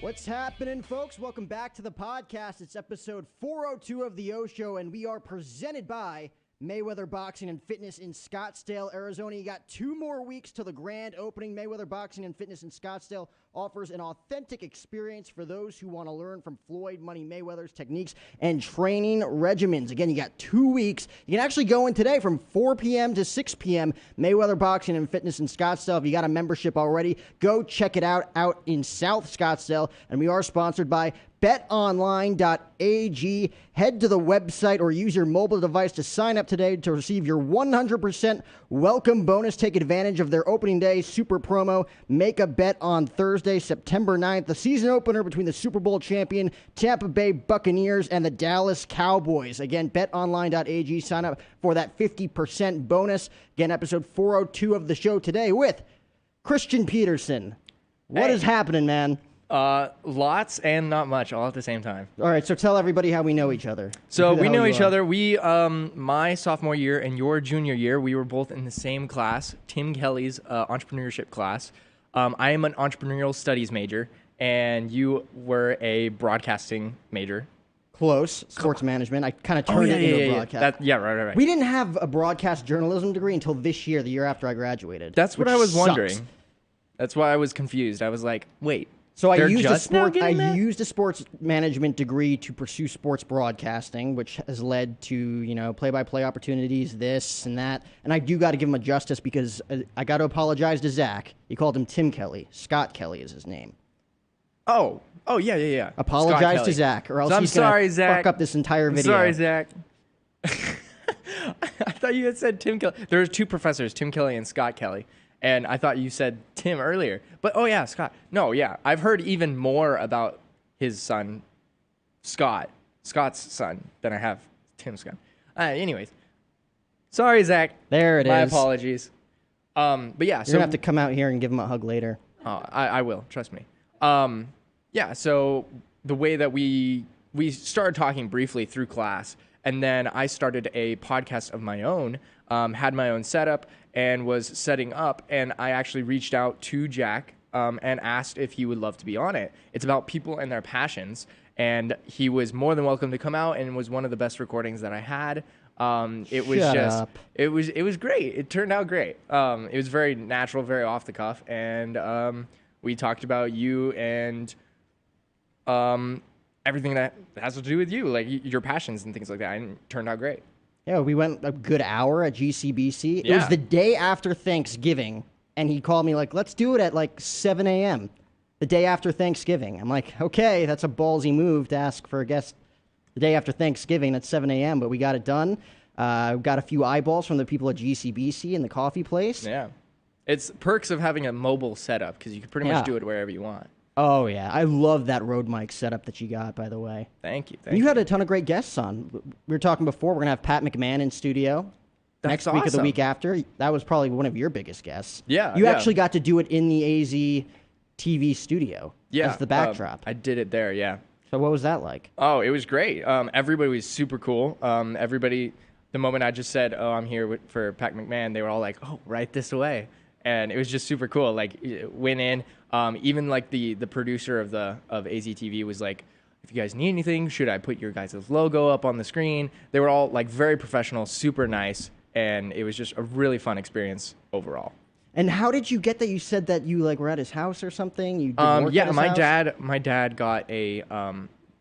What's happening, folks? Welcome back to the podcast. It's episode 402 of the O Show, and we are presented by Mayweather Boxing and Fitness in Scottsdale, Arizona. You got 2 more weeks till the grand opening. Mayweather Boxing and Fitness in Scottsdale offers an authentic experience for those who want to learn from Floyd Money Mayweather's techniques and training regimens. Again, you got 2 weeks. You can actually go in today from 4 p.m. to 6 p.m. Mayweather Boxing and Fitness in Scottsdale. If you got a membership already, go check it out in South Scottsdale. And we are sponsored by betonline.ag. Head to the website or use your mobile device to sign up today to receive your 100% welcome bonus. Take advantage of their opening day super promo. Make a bet on Thursday, September 9th, the season opener between the Super Bowl champion Tampa Bay Buccaneers and the Dallas Cowboys. Again, betonline.ag. Sign up for that 50% bonus. Again, episode 402 of the show today with Christian Peterson. What is happening, man? Lots and not much all at the same time. All right, so tell everybody how we know each other. So we know each other. We, my sophomore year and your junior year, we were both in the same class, Tim Kelly's entrepreneurship class. I am an entrepreneurial studies major, and you were a broadcasting major. Close. Sports management. I kind of turned it into a broadcast. Right. We didn't have a broadcast journalism degree until this year, the year after I graduated. That's what I was wondering. Sucks. That's why I was confused. I was like, wait. So I used a sports management degree to pursue sports broadcasting, which has led to, play-by-play opportunities, this and that. And I do got to give him a justice because I got to apologize to Zach. He called him Tim Kelly. Scott Kelly is his name. Oh, yeah. Apologize to Zach, or else he's going to fuck up this entire video. Sorry, Zach. I thought you had said Tim Kelly. There was 2 professors, Tim Kelly and Scott Kelly. And I thought you said Tim earlier. But, Scott. No, yeah. I've heard even more about his son, Scott's son, than I have Tim's son. Anyways. Sorry, Zach. There it is. My apologies. But yeah. You're going to have to come out here and give him a hug later. Oh, I will. Trust me. So the way that we started talking briefly through class, and then I started a podcast of my own, had my own setup, and was setting up, and I actually reached out to Jack and asked if he would love to be on it. It's about people and their passions, and he was more than welcome to come out, and was one of the best recordings that I had. It was great. It turned out great. It was very natural, very off the cuff, and we talked about you and everything that has to do with you, like your passions and things like that, and it turned out great. Yeah, we went a good hour at GCBC. It was the day after Thanksgiving, and he called me like, let's do it at like 7 a.m. the day after Thanksgiving. I'm like, okay, that's a ballsy move to ask for a guest the day after Thanksgiving at 7 a.m., but we got it done. We got a few eyeballs from the people at GCBC and the coffee place. Yeah. It's perks of having a mobile setup because you can pretty much do it wherever you want. Oh, yeah. I love that Rode mic setup that you got, by the way. Thank you. You had a ton of great guests on. We were talking before. We're going to have Pat McMahon in studio next week or the week after. That was probably one of your biggest guests. Yeah. You actually got to do it in the AZ TV studio as the backdrop. I did it there, yeah. So what was that like? Oh, it was great. Everybody was super cool. Everybody, the moment I just said, I'm here for Pat McMahon, they were all like, oh, right this way. And it was just super cool. Like, it went in. Even like the producer of AZTV was like, if you guys need anything, should I put your guys' logo up on the screen? They were all like very professional, super nice, and it was just a really fun experience overall. And how did you get that? You said that you like were at his house or something. You did work at his house? My dad got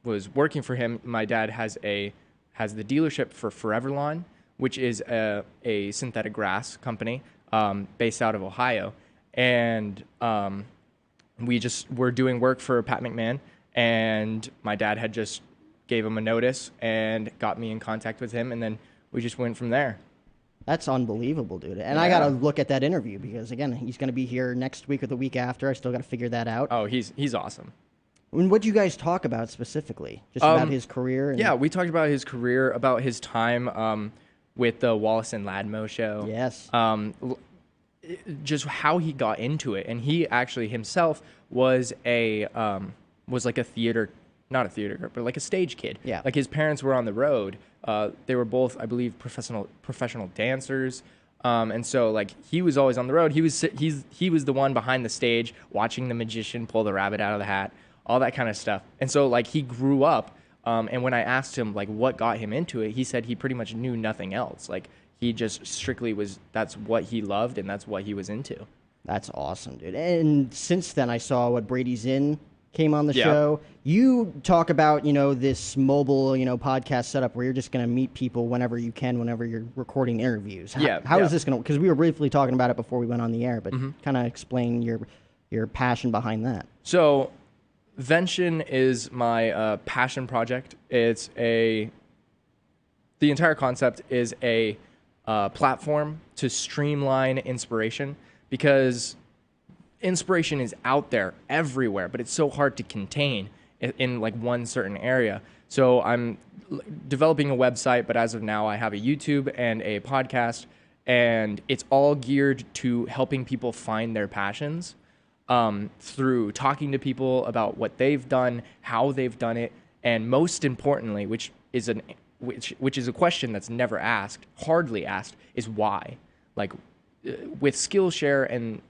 was working for him. My dad has the dealership for Forever Lawn, which is a synthetic grass company based out of Ohio, and we just were doing work for Pat McMahon, and my dad had just gave him a notice and got me in contact with him, and then we just went from there. That's unbelievable, dude. And I got to look at that interview because, again, he's going to be here next week or the week after. I still got to figure that out. Oh, he's awesome. And what did you guys talk about specifically? Just about his career? Yeah, we talked about his career, about his time with the Wallace and Ladmo show. Yes. Just how he got into it. And he actually himself was like a theater, not a theater, but like a stage kid. Yeah. Like his parents were on the road. They were both, I believe, professional dancers. And so like he was always on the road. He was the one behind the stage watching the magician pull the rabbit out of the hat. all that kind of stuff. And so like he grew up, and when I asked him like what got him into it, he said he pretty much knew nothing else. Like he just strictly that's what he loved and that's what he was into. That's awesome, dude. And since then, I saw what Brady's In came on the Yep. show. You talk about, this mobile, podcast setup where you're just going to meet people whenever you can, whenever you're recording interviews. How is this going to, because we were briefly talking about it before we went on the air, but kind of explain your passion behind that. So Vention is my passion project. The entire concept is a platform to streamline inspiration, because inspiration is out there everywhere, but it's so hard to contain in like one certain area. So I'm developing a website, but as of now I have a YouTube and a podcast, and it's all geared to helping people find their passions through talking to people about what they've done, how they've done it, and most importantly, which is a question that's never asked, hardly asked, is why. Like with Skillshare and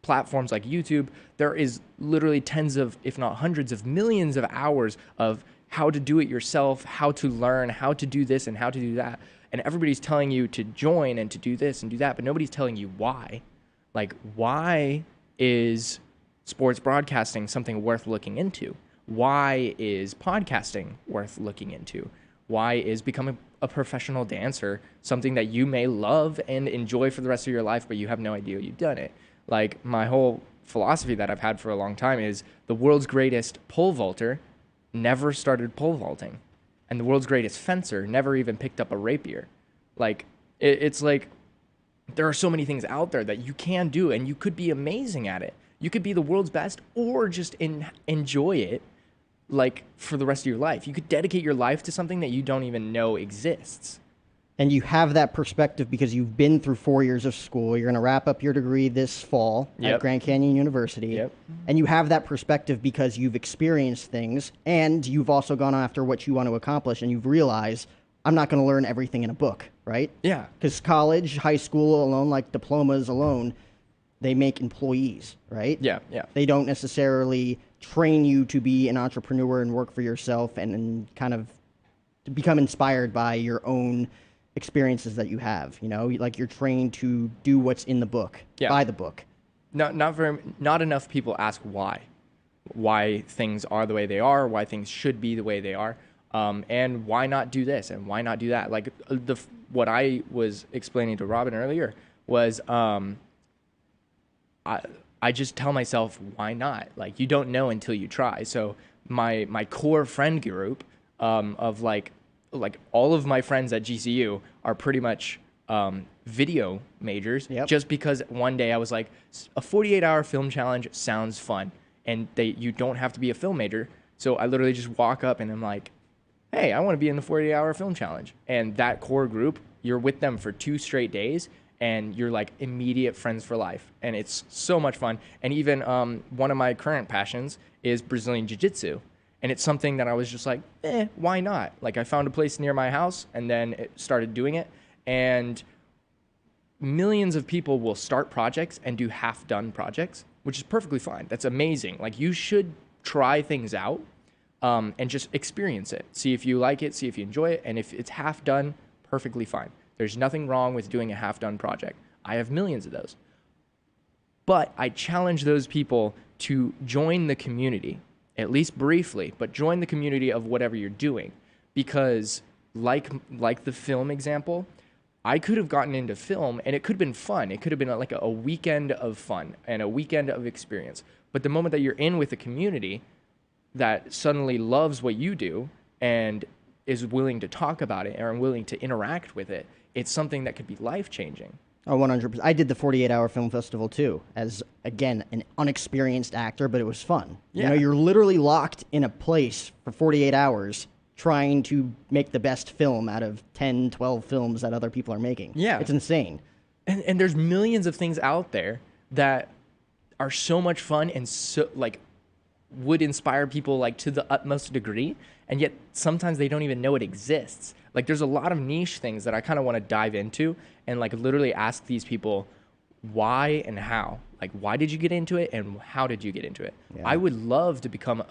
platforms like YouTube, there is literally tens of, if not hundreds of millions of hours of how to do it yourself, how to learn, how to do this and how to do that. And everybody's telling you to join and to do this and do that, but nobody's telling you why. Like, why is sports broadcasting something worth looking into? Why is podcasting worth looking into? Why is becoming a professional dancer something that you may love and enjoy for the rest of your life, but you have no idea you've done it? Like, my whole philosophy that I've had for a long time is the world's greatest pole vaulter never started pole vaulting, and the world's greatest fencer never even picked up a rapier. Like, it's like there are so many things out there that you can do, and you could be amazing at it. You could be the world's best, or just enjoy it like for the rest of your life. You could dedicate your life to something that you don't even know exists. And you have that perspective because you've been through 4 years of school. You're going to wrap up your degree this fall at Grand Canyon University. Yep. And you have that perspective because you've experienced things, and you've also gone after what you want to accomplish, and you've realized, I'm not going to learn everything in a book, right? Yeah. Because college, high school alone, like diplomas alone, they make employees, right? Yeah, yeah. They don't necessarily train you to be an entrepreneur and work for yourself and kind of to become inspired by your own experiences that you have. Like you're trained to do what's in the book, by the book. Not enough people ask why things are the way they are, why things should be the way they are, and why not do this and why not do that. Like what I was explaining to Robin earlier was, I just tell myself, why not? Like, you don't know until you try. So my core friend group of like all of my friends at GCU are pretty much video majors. Yep. Just because one day I was like, a 48-hour film challenge sounds fun, and you don't have to be a film major. So I literally just walk up and I'm like, hey, I want to be in the 48-hour film challenge. And that core group, you're with them for 2 straight days, and you're like immediate friends for life. And it's so much fun. And even one of my current passions is Brazilian Jiu-Jitsu. And it's something that I was just like, why not? Like, I found a place near my house and then started doing it. And millions of people will start projects and do half-done projects, which is perfectly fine. That's amazing. Like, you should try things out and just experience it. See if you like it, see if you enjoy it. And if it's half-done, perfectly fine. There's nothing wrong with doing a half-done project. I have millions of those. But I challenge those people to join the community, at least briefly, but join the community of whatever you're doing. Because like the film example, I could have gotten into film and it could have been fun. It could have been like a weekend of fun and a weekend of experience. But the moment that you're in with a community that suddenly loves what you do and is willing to talk about it and willing to interact with it, it's something that could be life-changing. Oh, 100%. I did the 48-hour film festival too, as, again, an unexperienced actor, but it was fun. Yeah. You're literally locked in a place for 48 hours trying to make the best film out of 10, 12 films that other people are making. Yeah. It's insane. And there's millions of things out there that are so much fun and so, like, would inspire people, like, to the utmost degree, and yet sometimes they don't even know it exists. Like, there's a lot of niche things that I kind of want to dive into and, like, literally ask these people, why and how. Like, why did you get into it and how did you get into it? Yeah. I would love to become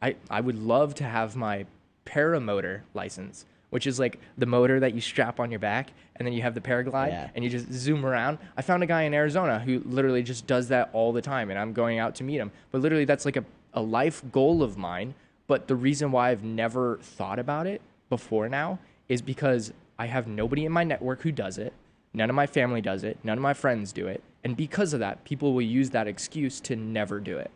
I would love to have my paramotor license, which is like the motor that you strap on your back and then you have the paraglide and you just zoom around. I found a guy in Arizona who literally just does that all the time, and I'm going out to meet him. But literally that's like a life goal of mine. But the reason why I've never thought about it before now is because I have nobody in my network who does it. None of my family does it. None of my friends do it. And because of that, people will use that excuse to never do it.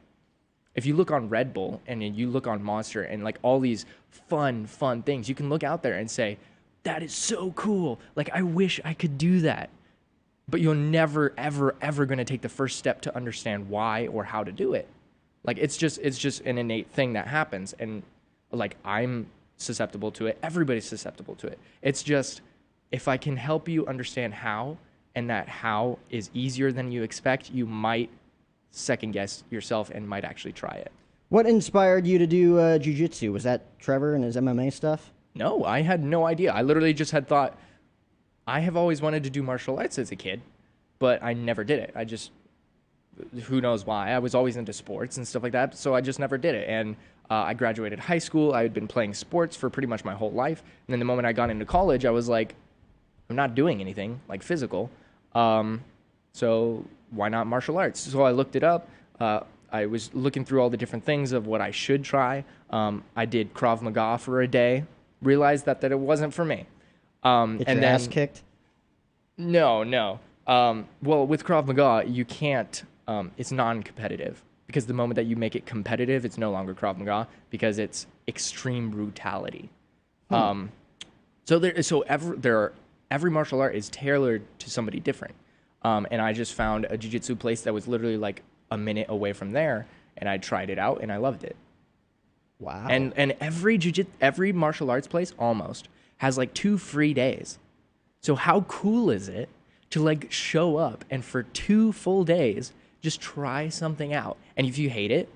If you look on Red Bull and you look on Monster and like all these fun things, you can look out there and say, that is so cool. Like, I wish I could do that. But you're never, ever going to take the first step to understand why or how to do it. Like, it's just an innate thing that happens. And like, I'm susceptible to it. Everybody's susceptible to it. It's just, if I can help you understand how, and that how is easier than you expect, you might second guess yourself and might actually try it. What inspired you to do jiu-jitsu? Was that Trevor and his MMA stuff? No, I had no idea. I literally just had thought, I have always wanted to do martial arts as a kid, but I never did it. I just, who knows why. I was always into sports and stuff like that, so I just never did it. And I graduated high school. I had been playing sports for pretty much my whole life. And then the moment I got into college, I was like, I'm not doing anything like physical. So why not martial arts? So I looked it up. I was looking through all the different things of what I should try. I did Krav Maga for a day, realized that it wasn't for me. Get your ass kicked? No. Well, with Krav Maga, you can't, it's non-competitive, because the moment that you make it competitive, it's no longer Krav Maga because it's extreme brutality. Every martial art is tailored to somebody different. And I just found a jiu-jitsu place that was literally like a minute away from there, and I tried it out and I loved it. Wow. And every martial arts place almost has like 2 free days. So how cool is it to like show up and for 2 full days just try something out? And if you hate it,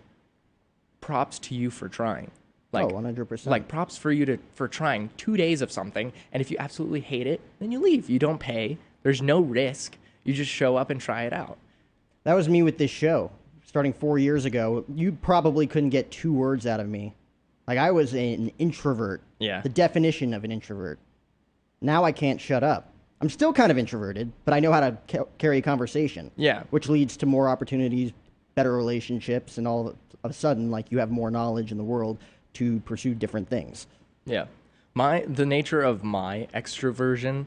props to you for trying. Like, 100%. Like, props for you for trying 2 days of something, and if you absolutely hate it, then you leave. You don't pay. There's no risk. You just show up and try it out. That was me with this show. Starting 4 years ago, you probably couldn't get 2 words out of me. Like, I was an introvert. Yeah. The definition of an introvert. Now I can't shut up. I'm still kind of introverted, but I know how to carry a conversation. Yeah. Which leads to more opportunities, better relationships, and all of a sudden, like, you have more knowledge in the world to pursue different things. Yeah. The nature of my extroversion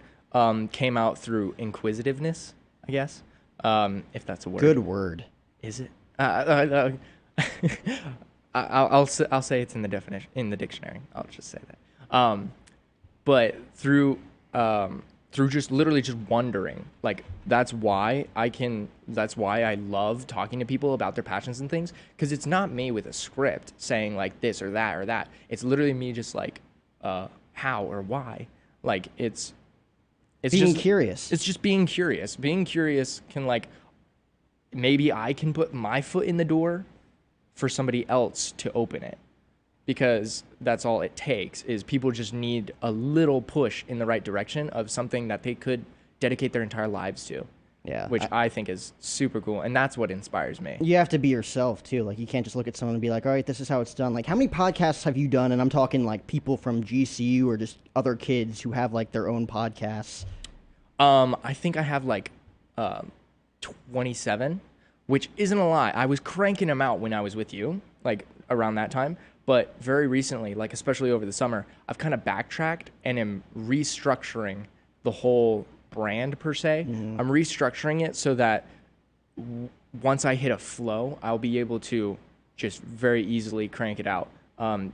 came out through inquisitiveness, I guess, if that's a word. Good word. Is it? I'll say it's in the definition, in the dictionary. I'll just say that. But through just literally just wondering, like, that's why I love talking to people about their passions and things, because it's not me with a script saying like this or that or that. It's literally me just like how or why. Like, it's being just curious. It's just being curious. Being curious can, like, maybe I can put my foot in the door for somebody else to open it, because that's all it takes, is people just need a little push in the right direction of something that they could dedicate their entire lives to. Yeah. Which I think is super cool, and that's what inspires me. You have to be yourself, too. Like, you can't just look at someone and be like, all right, this is how it's done. Like, how many podcasts have you done? And I'm talking, like, people from GCU or just other kids who have, like, their own podcasts. I think I have, like, 27, which isn't a lie. I was cranking them out when I was with you, like, around that time. But very recently, like, especially over the summer, I've kind of backtracked and am restructuring the whole brand, per se. Mm-hmm. I'm restructuring it so that once I hit a flow, I'll be able to just very easily crank it out.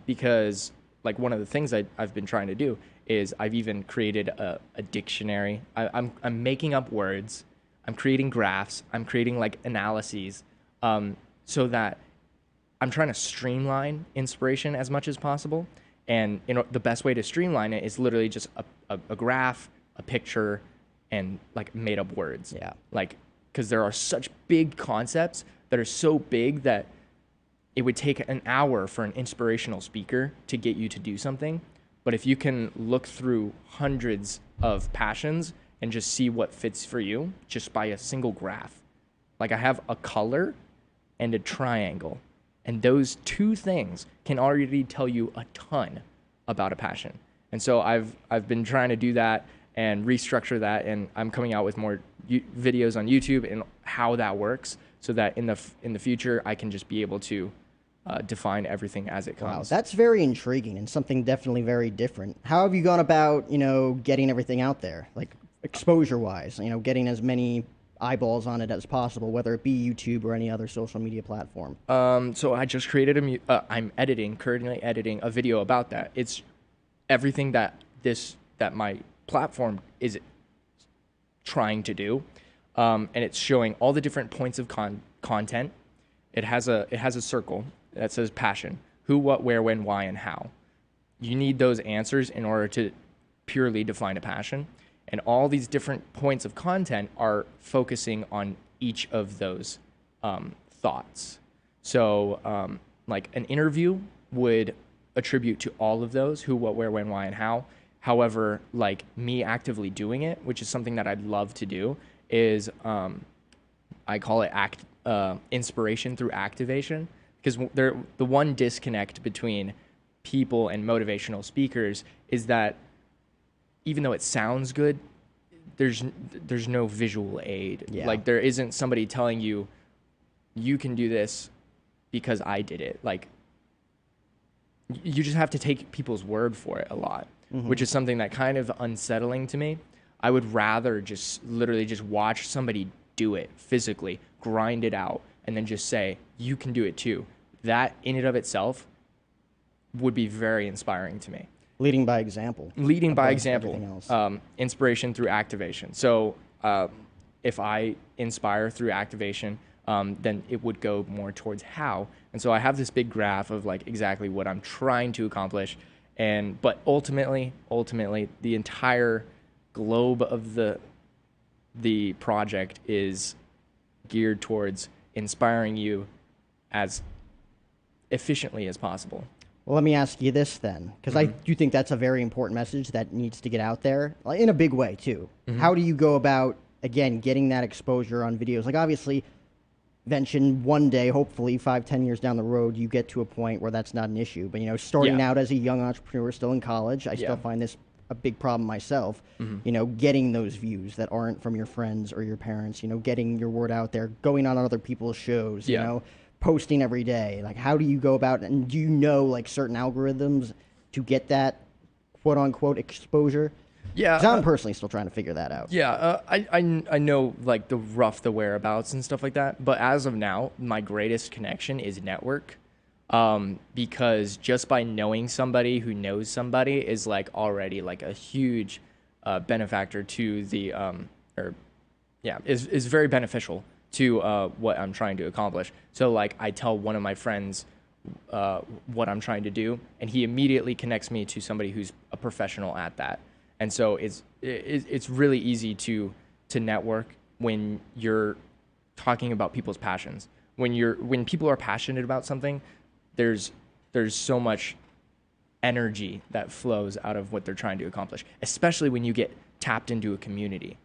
Because, like, one of the things I've been trying to do is I've even created a dictionary. I'm making up words. I'm creating graphs. I'm creating, like, analyses, so that I'm trying to streamline inspiration as much as possible. And the best way to streamline it is literally just a graph, a picture, and, like, made up words. Yeah. Like, because there are such big concepts that are so big that it would take an hour for an inspirational speaker to get you to do something. But if you can look through hundreds of passions and just see what fits for you just by a single graph. Like I have a color and a triangle, and those two things can already tell you a ton about a passion. And so I've been trying to do that and restructure that, and I'm coming out with more videos on YouTube and how that works, so that in the future I can just be able to define everything as it comes. Wow, that's very intriguing and something definitely very different. How have you gone about, getting everything out there, like exposure-wise? Getting as many eyeballs on it as possible, whether it be YouTube or any other social media platform. So I just created I'm currently editing a video about that. It's everything that my platform is trying to do, and it's showing all the different points of content. It has a circle that says passion: who, what, where, when, why, and how. You need those answers in order to purely define a passion. And all these different points of content are focusing on each of those thoughts. So like an interview would attribute to all of those: who, what, where, when, why, and how. However, like me actively doing it, which is something that I'd love to do, is I call it inspiration through activation, because the one disconnect between people and motivational speakers is that even though it sounds good, there's no visual aid. Yeah. Like there isn't somebody telling you, you can do this because I did it. Like you just have to take people's word for it a lot, which is something that kind of unsettling to me. I would rather just literally just watch somebody do it physically, grind it out, and then just say, you can do it too. That in and of itself would be very inspiring to me. Leading by example. Leading by example. Everything else. Inspiration through activation. So if I inspire through activation, then it would go more towards how. And so I have this big graph of like exactly what I'm trying to accomplish. But ultimately, the entire globe of the project is geared towards inspiring you as efficiently as possible. Well, let me ask you this then, because I do think that's a very important message that needs to get out there in a big way too. How do you go about, again, getting that exposure on videos? Like obviously, Vention, one day, hopefully 5-10 years down the road, you get to a point where that's not an issue. But starting out as a young entrepreneur, still in college, I still find this a big problem myself. Getting those views that aren't from your friends or your parents. Getting your word out there, going on other people's shows. Posting every day. Like, how do you go about it? And do you know like certain algorithms to get that quote unquote exposure? Yeah, 'cause I'm personally still trying to figure that out. Yeah, I know like the whereabouts and stuff like that. But as of now, my greatest connection is network, because just by knowing somebody who knows somebody is like already like a huge benefactor to the is very beneficial to what I'm trying to accomplish. So like I tell one of my friends what I'm trying to do, and he immediately connects me to somebody who's a professional at that. And so it's really easy to network when you're talking about people's passions. When people are passionate about something, there's so much energy that flows out of what they're trying to accomplish, especially when you get tapped into a community.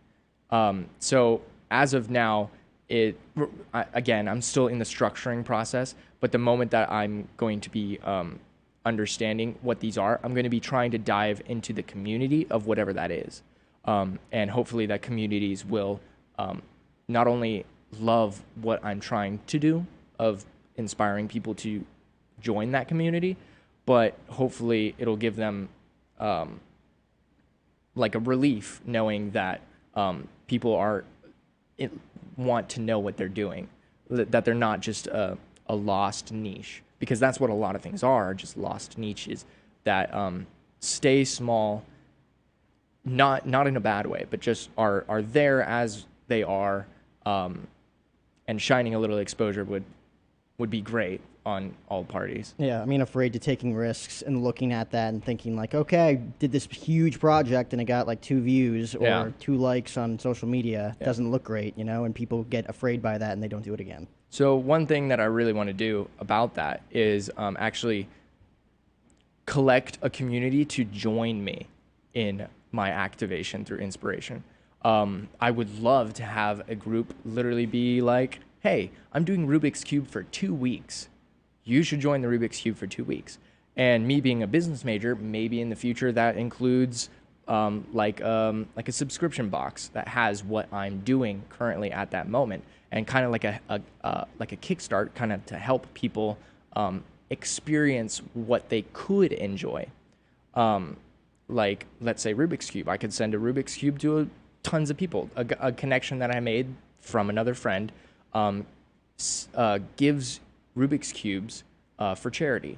So as of now, I'm still in the structuring process, but the moment that I'm going to be understanding what these are, I'm going to be trying to dive into the community of whatever that is. And hopefully that communities will not only love what I'm trying to do of inspiring people to join that community, but hopefully it'll give them like a relief knowing that people want to know what they're doing, that they're not just a lost niche, because that's what a lot of things are, just lost niches that stay small, not in a bad way, but just are there as they are, and shining a little exposure would be great on all parties. Yeah, I mean, afraid to taking risks and looking at that and thinking like, okay, I did this huge project and it got like 2 views or 2 likes on social media. It doesn't look great, and people get afraid by that and they don't do it again. So one thing that I really want to do about that is actually collect a community to join me in my activation through inspiration. I would love to have a group literally be like, hey, I'm doing Rubik's Cube for 2 weeks. You should join the Rubik's Cube for 2 weeks. And me being a business major, maybe in the future that includes like a subscription box that has what I'm doing currently at that moment, and kind of like a kickstart, kind of to help people experience what they could enjoy. Like, let's say Rubik's Cube. I could send a Rubik's Cube to tons of people. A connection that I made from another friend gives Rubik's Cubes for charity.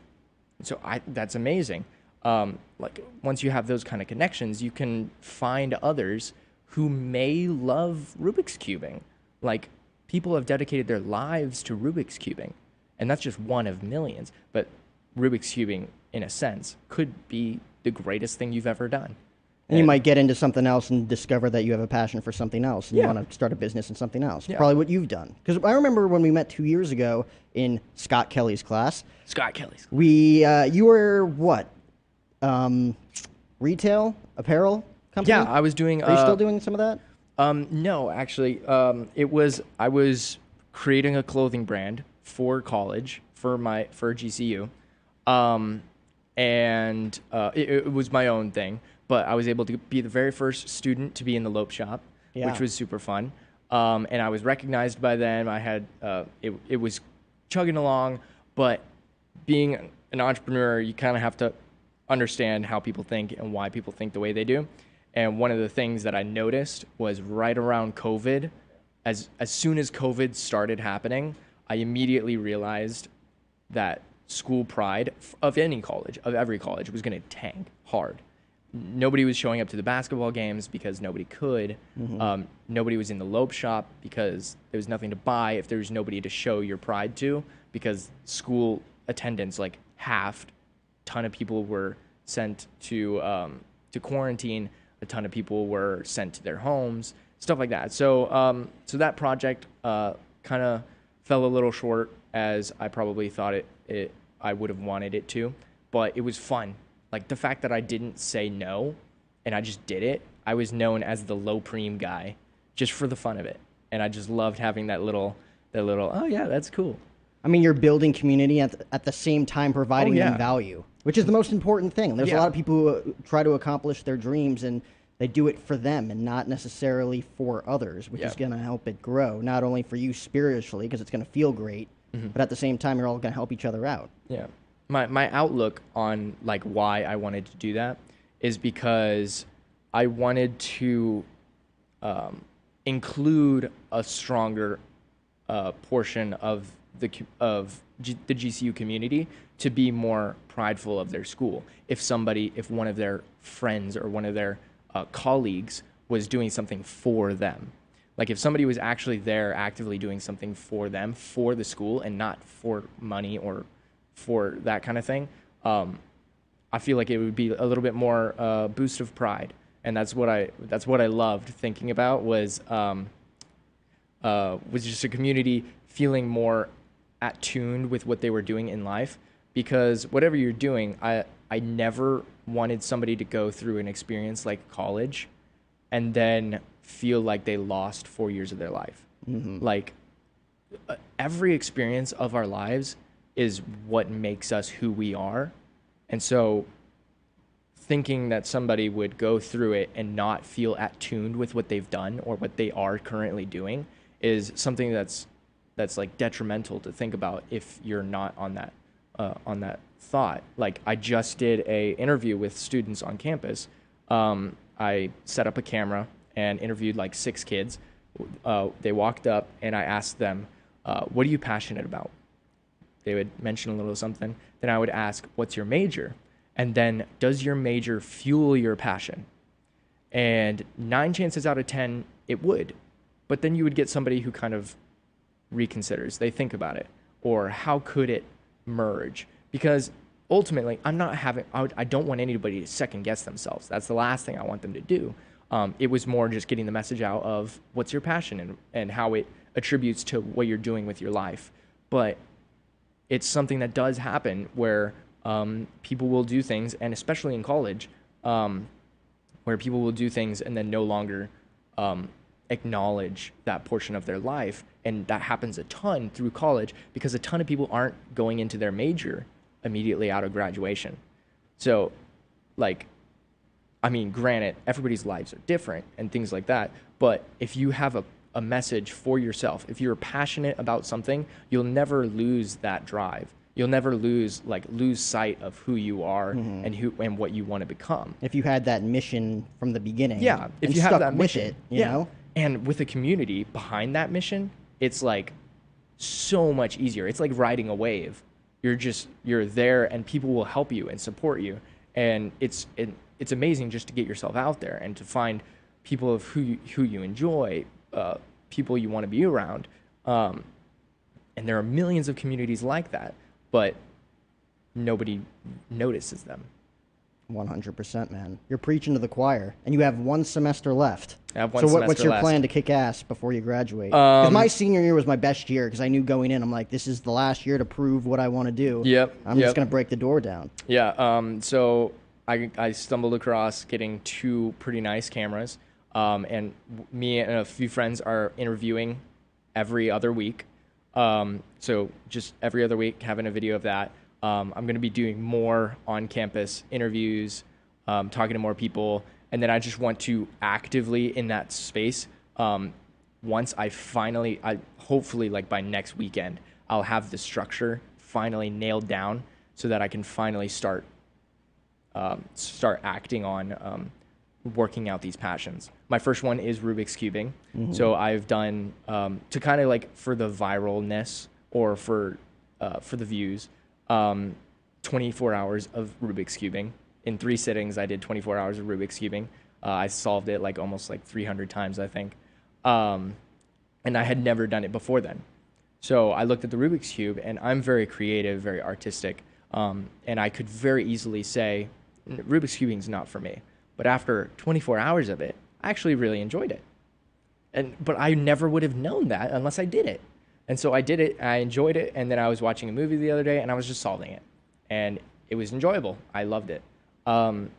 So that's amazing. Like, once you have those kind of connections, you can find others who may love Rubik's Cubing. Like, people have dedicated their lives to Rubik's Cubing, and that's just one of millions. But Rubik's Cubing, in a sense, could be the greatest thing you've ever done. And you might get into something else and discover that you have a passion for something else, and you want to start a business in something else. Yeah. Probably what you've done. Because I remember when we met 2 years ago in Scott Kelly's class. You were what? Retail apparel company? Yeah, I was doing. Are you still doing some of that? No, actually, I was creating a clothing brand for college for GCU, and it was my own thing. But I was able to be the very first student to be in the Lope shop, which was super fun. And I was recognized by them. I had it was chugging along, but being an entrepreneur, you kind of have to understand how people think and why people think the way they do. And one of the things that I noticed was right around COVID, as soon as COVID started happening, I immediately realized that school pride of every college, was going to tank hard. Nobody was showing up to the basketball games because nobody could. Mm-hmm. Nobody was in the Lope shop because there was nothing to buy if there was nobody to show your pride to, because school attendance like halved. A ton of people were sent to quarantine. A ton of people were sent to their homes, stuff like that. So so that project kind of fell a little short as I probably thought I would have wanted it to, but it was fun. Like, the fact that I didn't say no and I just did it, I was known as the low preem guy just for the fun of it. And I just loved having that little, oh yeah, that's cool. I mean, you're building community at the same time providing them value, which is the most important thing. There's a lot of people who try to accomplish their dreams and they do it for them and not necessarily for others, which is going to help it grow, not only for you spiritually, because it's going to feel great, but at the same time, you're all going to help each other out. Yeah. My outlook on like why I wanted to do that is because I wanted to include a stronger portion of the GCU community to be more prideful of their school. If one of their friends or one of their colleagues was doing something for them, like if somebody was actually there actively doing something for them, for the school, and not for money or for that kind of thing, I feel like it would be a little bit more boost of pride, and that's what I loved thinking about was just a community feeling more attuned with what they were doing in life, because whatever you're doing, I never wanted somebody to go through an experience like college and then feel like they lost 4 years of their life. Mm-hmm. Like every experience of our lives is what makes us who we are. And so thinking that somebody would go through it and not feel attuned with what they've done or what they are currently doing is something that's like detrimental to think about if you're not on that thought. Like, I just did a interview with students on campus. I set up a camera and interviewed like 6 kids. They walked up and I asked them, what are you passionate about? They would mention a little something. Then I would ask, what's your major? And then, does your major fuel your passion? And 9 chances out of 10, it would. But then you would get somebody who kind of reconsiders. They think about it. Or how could it merge? Because ultimately, I don't want anybody to second guess themselves. That's the last thing I want them to do. It was more just getting the message out of what's your passion and how it attributes to what you're doing with your life. But it's something that does happen where people will do things, and especially in college, where people will do things and then no longer acknowledge that portion of their life. And that happens a ton through college because a ton of people aren't going into their major immediately out of graduation. So, like, I mean, granted, everybody's lives are different and things like that. But if you have a message for yourself, if you're passionate about something, you'll never lose that drive. You'll never lose sight of who you are and what you want to become. If you had that mission from the beginning, yeah, if and you have stuck that mission, with it, you know, and with a community behind that mission, it's like so much easier. It's like riding a wave. You're there, and people will help you and support you, and it's amazing just to get yourself out there and to find people of who you enjoy, people you want to be around, and there are millions of communities like that, but nobody notices them. 100%, man. You're preaching to the choir, and you have one semester left. I have one so semester what's your left. plan to kick ass before you graduate? 'Cause my senior year was my best year because I knew going in, I'm like, this is the last year to prove what I want to do. Yep. I'm just going to break the door down. Yeah. So I stumbled across getting 2 pretty nice cameras, and me and a few friends are interviewing every other week. So just every other week, having a video of that. I'm going to be doing more on-campus interviews, talking to more people, and then I just want to actively in that space. Once hopefully like by next weekend, I'll have the structure finally nailed down so that I can finally start acting on working out these passions. My first one is Rubik's cubing. So I've done to kind of like for the viralness or for the views. 24 hours of Rubik's cubing. In 3 sittings, I did 24 hours of Rubik's cubing. I solved it like almost like 300 times, I think. And I had never done it before then. So I looked at the Rubik's Cube, and I'm very creative, very artistic. And I could very easily say, Rubik's cubing is not for me. But after 24 hours of it, I actually really enjoyed it. But I never would have known that unless I did it. And so I did it, I enjoyed it, and then I was watching a movie the other day, and I was just solving it. And it was enjoyable. I loved it. And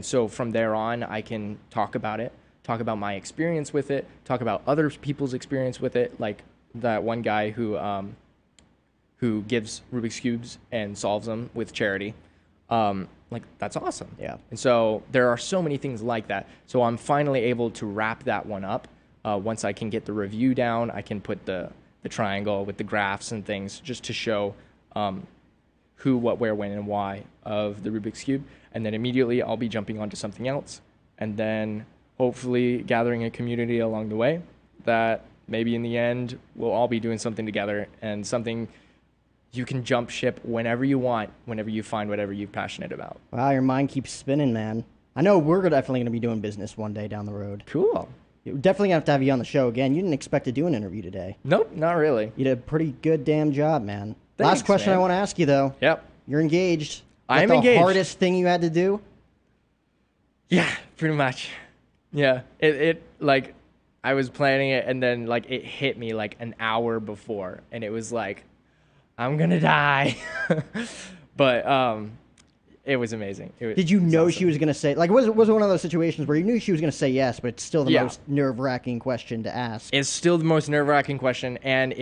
so from there on, I can talk about it, talk about my experience with it, talk about other people's experience with it, like that one guy who gives Rubik's Cubes and solves them with charity. Like, that's awesome. Yeah. And so there are so many things like that. So I'm finally able to wrap that one up. Once I can get the review down, I can put the triangle with the graphs and things just to show who, what, where, when, and why of the Rubik's Cube. And then immediately I'll be jumping onto something else. And then hopefully gathering a community along the way that maybe in the end we'll all be doing something together, and something you can jump ship whenever you want, whenever you find whatever you're passionate about. Wow, your mind keeps spinning, man. I know we're definitely going to be doing business one day down the road. Cool. We're definitely going to have you on the show again. You didn't expect to do an interview today. Nope, not really. You did a pretty good damn job, man. Thanks, Last question man. I want to ask you, though. Yep. You're engaged. I'm the engaged. Hardest thing you had to do? Yeah, pretty much. Yeah, it like I was planning it, and then like it hit me like an hour before, and it was like, I'm gonna die. But it was amazing. Did you know she was going to say, like, was it one of those situations where you knew she was going to say yes, but it's still the Yeah. most nerve-wracking question to ask? It's still the most nerve-wracking question, and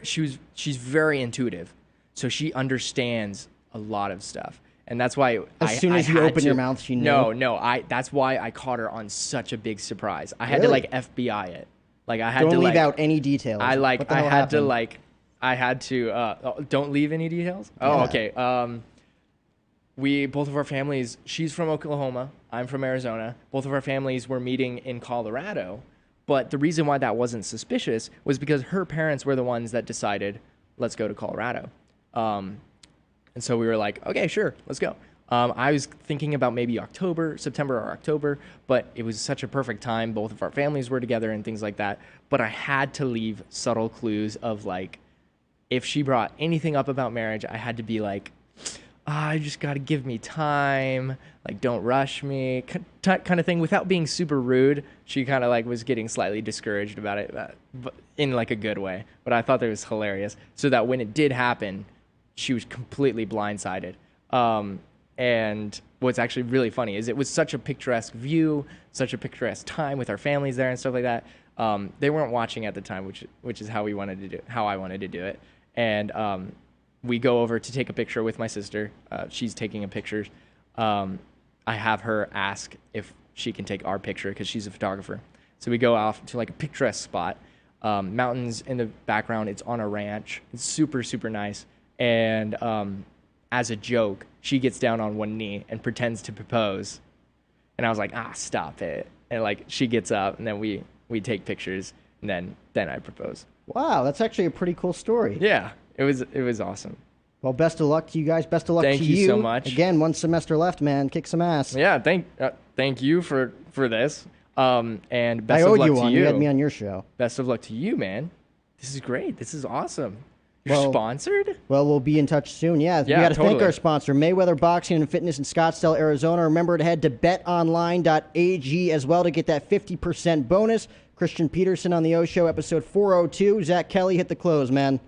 she's very intuitive, so she understands a lot of stuff, and that's why As soon as you open your mouth, she knew? No. That's why I caught her on such a big surprise. I had to Really? like FBI it. Like I had Don't to leave like, out any details. I like What the I hell had to happened? like I had to don't leave any details. Oh, Yeah. okay. Both of our families, she's from Oklahoma, I'm from Arizona. Both of our families were meeting in Colorado. But the reason why that wasn't suspicious was because her parents were the ones that decided, let's go to Colorado. And so we were like, okay, sure, let's go. I was thinking about maybe September or October, but it was such a perfect time. Both of our families were together and things like that. But I had to leave subtle clues of like, if she brought anything up about marriage, I had to be like, you just got to give me time. Like, don't rush me, kind of thing, without being super rude. She kind of like was getting slightly discouraged about it, but in like a good way. But I thought that was hilarious. So that when it did happen, she was completely blindsided. And what's actually really funny is it was such a picturesque view, such a picturesque time with our families there and stuff like that. They weren't watching at the time, which is how I wanted to do it. And we go over to take a picture with my sister. She's taking a picture. I have her ask if she can take our picture because she's a photographer. So we go off to like a picturesque spot, mountains in the background. It's on a ranch. It's super, super nice. And as a joke, she gets down on one knee and pretends to propose. And I was like, stop it. And like she gets up, and then we take pictures, and then I propose. Wow, that's actually a pretty cool story. Yeah, it was awesome. Well, best of luck to you guys. Best of luck to you. Thank you so much. Again, one semester left, man. Kick some ass. Yeah, thank you for this. And best I of owed luck you to one. you. You had me on your show. Best of luck to you, man. This is great. This is awesome. You're sponsored? Well, we'll be in touch soon. Yeah, we got to thank our sponsor, Mayweather Boxing and Fitness in Scottsdale, Arizona. Remember to head to betonline.ag as well to get that 50% bonus. Christian Peterson on the O Show, episode 402. Zach Kelly, hit the close, man.